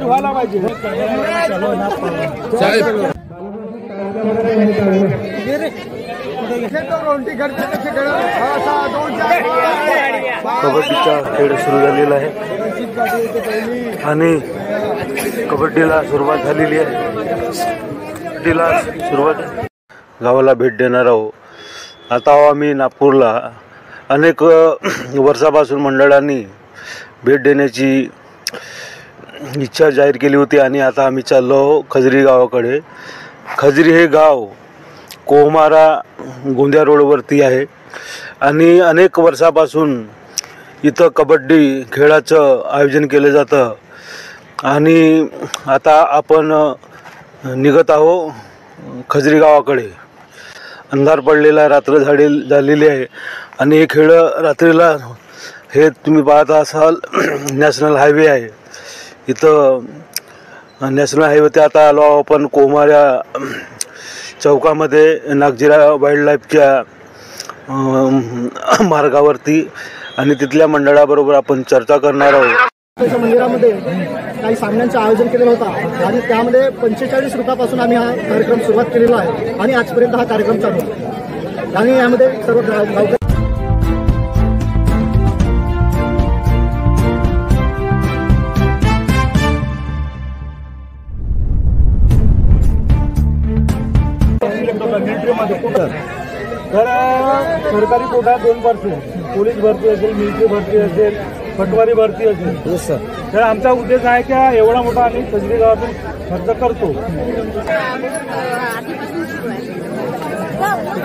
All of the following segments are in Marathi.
व्हायला पाहिजे कबड्डीचा खेळ सुरू झालेला आहे आणि कबड्डीला सुरुवात झालेली आहे. कबड्डीला सुरुवात गावाला भेट देणार आहोत. आता आम्ही नागपूरला अनेक वर्षापासून मंडळांनी भेट देण्याची इच्छा जाहीर केली होती आणि आता आम्ही चाललो खजरी गावाकडे. खजरी हे गाव कोहमारा गोंदिया रोडवरती आहे आणि अनेक वर्षापासून इथं कबड्डी खेळाचं आयोजन केलं जातं आणि आता आपण निघत आहोत खजरी गावाकडे. अंधार पडलेला, रात्र झालेली आहे आणि हे खेळ रात्रीला, हे तुम्ही पाहत असाल नॅशनल हायवे आहे. इथं नॅशनल हायवेते आता आलो आपण कोहमारा चौकामध्ये नागजिरा वाईल्ड लाईफच्या मार्गावरती आणि तिथल्या मंडळाबरोबर आपण चर्चा करणार आहोत. मंदिरामध्ये काही सामन्यांचं आयोजन केलेलं होतं आणि त्यामध्ये 45 रुपयापासून आम्ही हा कार्यक्रम सुरुवात केलेला आहे आणि आजपर्यंत हा कार्यक्रम चालू आहे आणि यामध्ये सर्व गावकरी तर सरकारी कोटा 2%, पोलीस भरती असेल, मिलिटरी भरती असेल, पटवारी भरती असेल. तर आमचा उद्देश आहे की एवढा मोठा आम्ही खजरी गावातून खर्च करतो.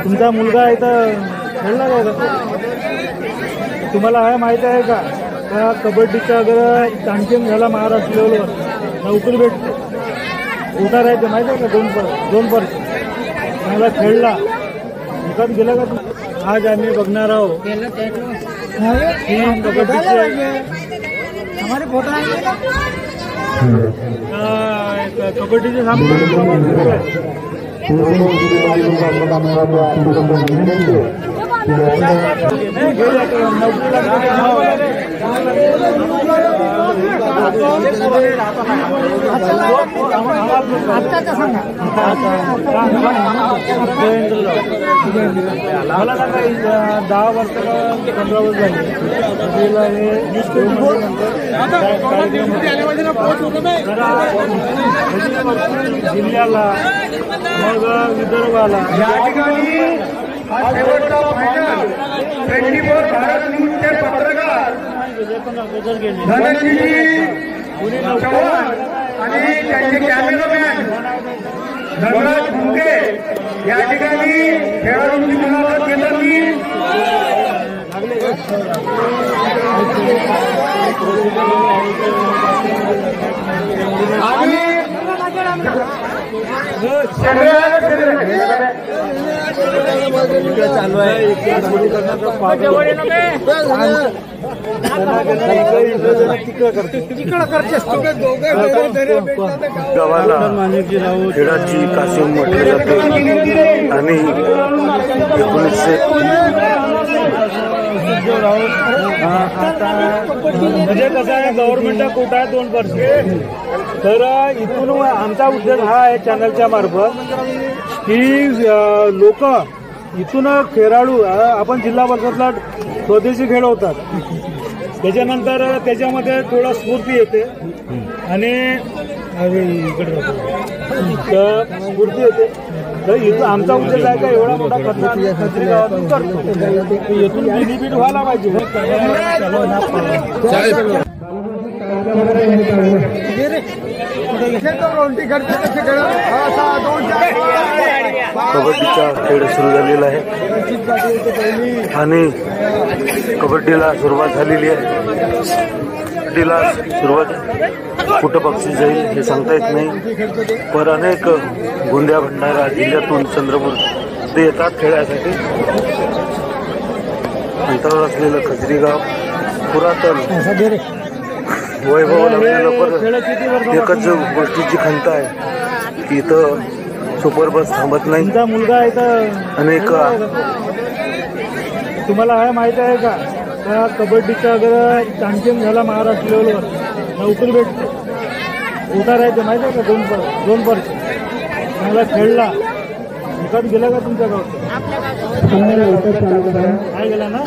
तुमचा मुलगा इथं खेळला का? तुम्हाला हे माहिती आहे का त्या कबड्डीचा अगर चॅम्पियन झाला महाराष्ट्र लेवलवर नोकरी भेटते. कोटा राहायचं माहिती आहे का? 2% चांगला खेळला विकत गेला का? आज आम्ही बघणार आहोत कबड्डीचे सामने. मला सांगा 10 वर्ष 15 वर्ष झाली जिल्ह्याला मग विदर्भाला भारत न्यूजचे पत्रकार चव्हाण आणि त्यांचे कॅमेरामॅन धनराज भुंगे या ठिकाणी खेळाडूंची मुलाखत घेतात. चालू आहे गावाला खेळाची कासिम म्हटले जाते आणि 1900 म्हणजे कसं आहे, गव्हर्नमेंटचा कोटा आहे 2%. तर इथून आमचा उद्देश हा आहे चॅनलच्या मार्फत की लोक इथून खेळाडू, आपण जिल्हा परिषदला स्वदेशी खेळ होतात, त्याच्यानंतर त्याच्यामध्ये थोडा स्फूर्ती येते आणि स्फूर्ती येते. तर इथून आमचा उद्देश आहे का एवढा मोठा खर्च खजरी गावातून करतो. इथून बेनिफिट व्हायला पाहिजे. कबड्डीचा खेळ सुरू झालेला आहे आणि कबड्डीला सुरुवात झालेली आहे. कबड्डीला सुरुवात कुठं बक्षीस जाईल हे सांगता येत नाही, पण अनेक गोंदिया भंडारा जिल्ह्यातून चंद्रपूर ते येतात खेळासाठी. अंतरावर असलेलं खजरी गाव पुरातन वैभव लागलेलं, पण एकच गोष्टीची खंत आहे की इथं सुपर बस थांबत नाही. तुमचा मुलगा इथं अनेक तुम्हाला हे माहिती आहे का त्या कबड्डीचा अगर चॅम्पियन झाला महाराष्ट्र लेवलवर नोकरी भेटते. कोटा राहायचं माहिती आहे का? 2 वर्ष चांगला खेळला, विकत गेला का तुमच्या गावात? काय गेला ना?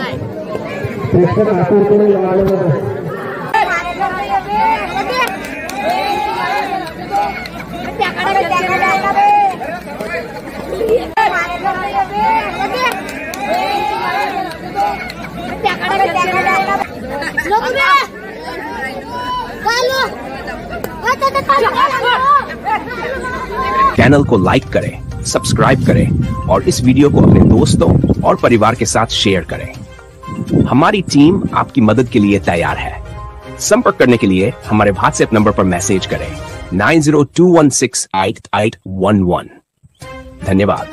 चैनल को लाइक करें, सब्सक्राइब करें और इस वीडियो को अपने दोस्तों और परिवार के साथ शेयर करें। हमारी टीम आपकी मदद के लिए तैयार है। संपर्क करने के लिए हमारे व्हाट्सएप नंबर पर मैसेज करें 9021688811। धन्यवाद।